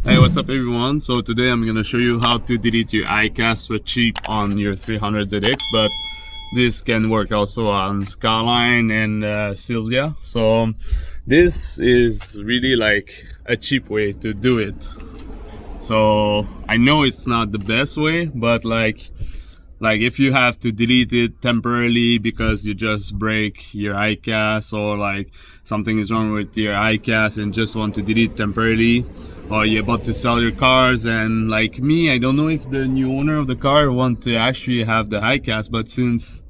Hey, what's up everyone? So today I'm gonna show you how to delete your Hicas for cheap on your 300ZX, but this can work also on Skyline and Silvia. So this is really like a cheap way to do it. So I know it's not the best way, but like if you have to delete it temporarily because you just break your Hicas, or like something is wrong with your Hicas and just want to delete temporarily, or you're about to sell your cars, and like me, I don't know if the new owner of the car want to actually have the Hicas, but since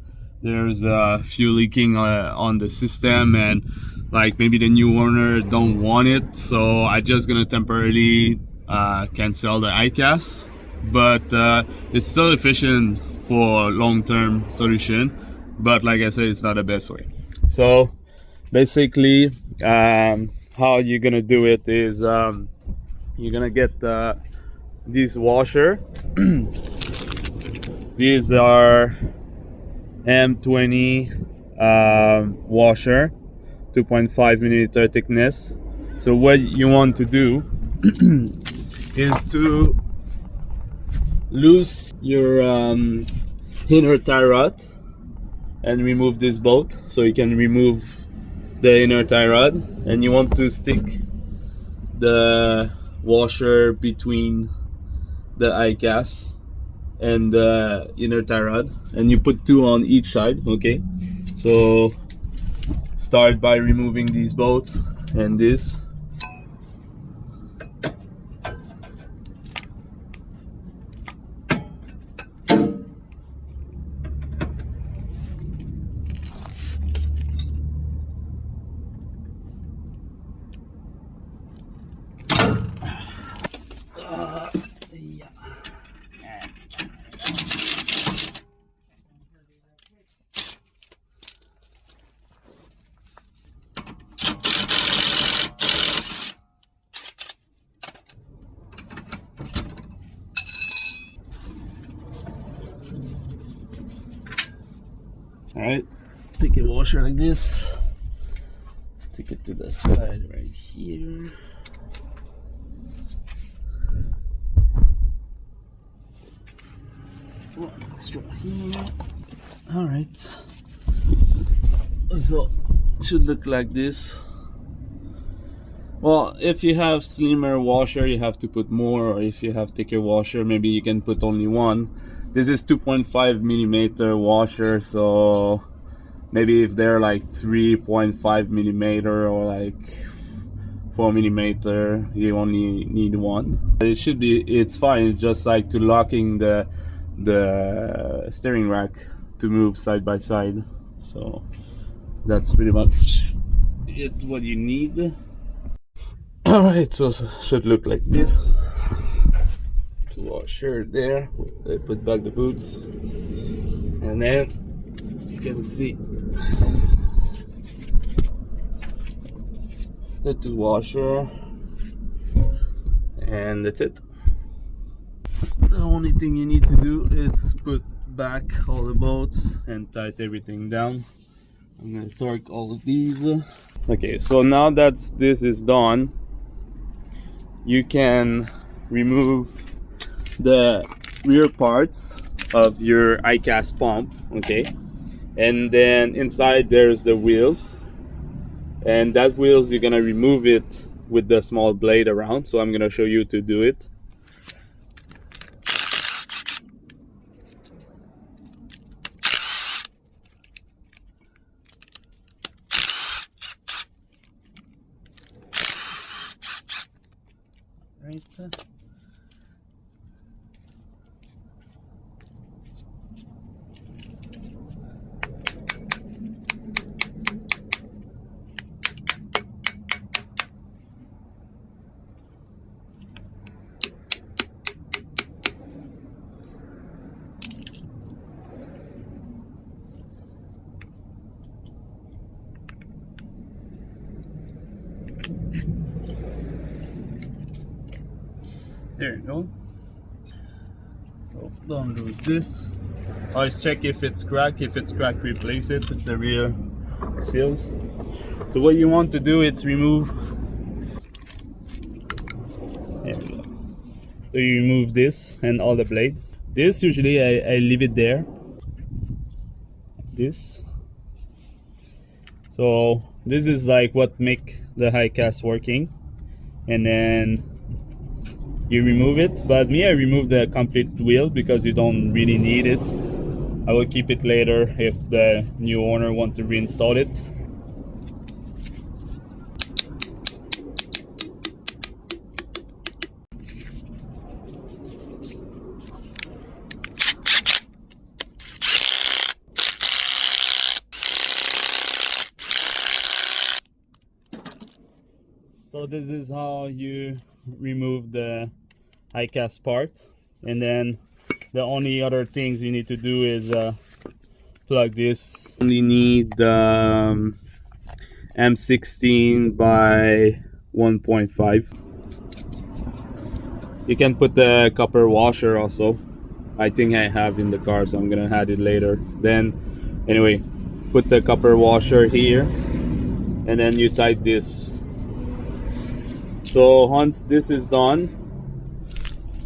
there's fuel leaking on the system, and like maybe the new owner don't want it, so I just gonna temporarily cancel the Hicas. But it's still efficient for long-term solution, but like I said, it's not the best way. So basically how you're gonna do it is you're gonna get this washer. These are M20 washer, 2.5 millimeter thickness. So what you want to do is to loose your inner tie rod and remove this bolt, so you can remove the inner tie rod, and you want to stick the washer between the Hicas and the inner tie rod, and you put two on each side. Okay, so start by removing these bolts and this. Alright, take a washer like this, stick it to the side right here. One extra here. Alright, so it should look like this. Well, if you have slimmer washer, you have to put more, or if you have thicker washer, maybe you can put only one. This is 2.5 millimeter washer, so maybe if they're like 3.5 millimeter or like 4 millimeter, you only need one. It should be, it's fine. It's just like to locking the steering rack to move side by side. So that's pretty much it, what you need. All right, so it should look like this. Washer there, I put back the boots, and then you can see the two washer, and that's it. The only thing you need to do is put back all the bolts and tighten everything down. I'm gonna torque all of these. Okay, so now that this is done, you can remove the rear parts of your Hicas pump. Okay, and then inside there's the wheels, and that wheels you're gonna remove it with the small blade around, so I'm gonna show you to do it. Right. There you go. So don't lose this. Always check if it's cracked. If it's cracked, replace it. It's a rear seals. So what you want to do is remove There we go. So you remove this and all the blade. This usually I leave it there. This. So this is like what make the Hicas working, and then you remove it. But me, I remove the complete wheel because you don't really need it. I will keep it later if the new owner want to reinstall it. So this is how you remove the Hicas part, and then the only other things you need to do is plug this. Only need M16 by 1.5. You can put the copper washer also. I think I have in the car, so I'm gonna add it later. Then anyway, put the copper washer here, and then you tighten this. So once this is done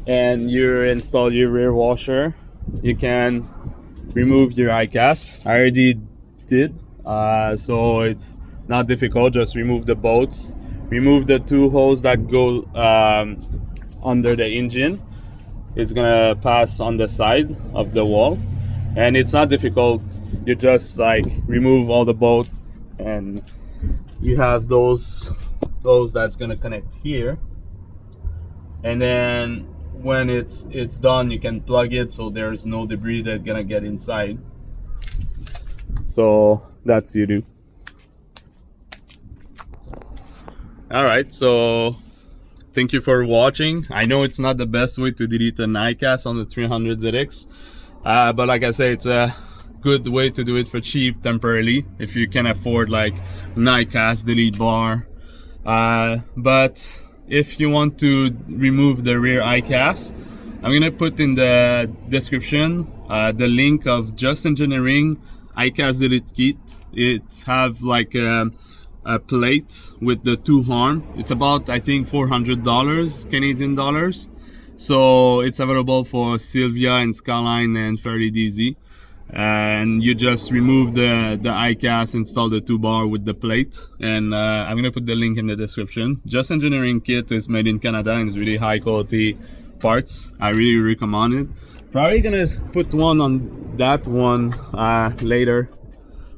and you install your rear washer, you can remove your Hicas. I already did, so it's not difficult. Just remove the bolts, remove the two holes that go under the engine. It's gonna pass on the side of the wall, and it's not difficult. You just like remove all the bolts, and you have those that's gonna connect here, and then when it's done, you can plug it so there's no debris that's gonna get inside. So that's you do. All right, so thank you for watching. I know it's not the best way to delete an Hicas on the 300ZX, but like I say, it's a good way to do it for cheap temporarily if you can afford like an Hicas delete bar. But if you want to remove the rear Hicas, I'm gonna put in the description the link of Just Engineering Hicas delete kit. It have like a plate with the two arm. It's about, I think, $400 Canadian dollars. So it's available for Silvia and Skyline and fairlady. And you just remove the Hicas, install the 2-bar with the plate, and I'm gonna put the link in the description. Just Engineering kit is made in Canada and it's really high quality parts. I really recommend it. Probably gonna put one on that one later.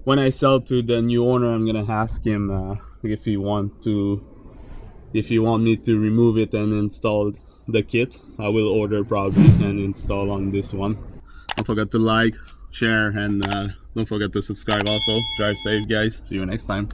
When I sell to the new owner, I'm gonna ask him if he want me to remove it and install the kit. I will order probably and install on this one. Don't forget to like, share, and don't forget to subscribe also. Drive safe, guys. See you next time.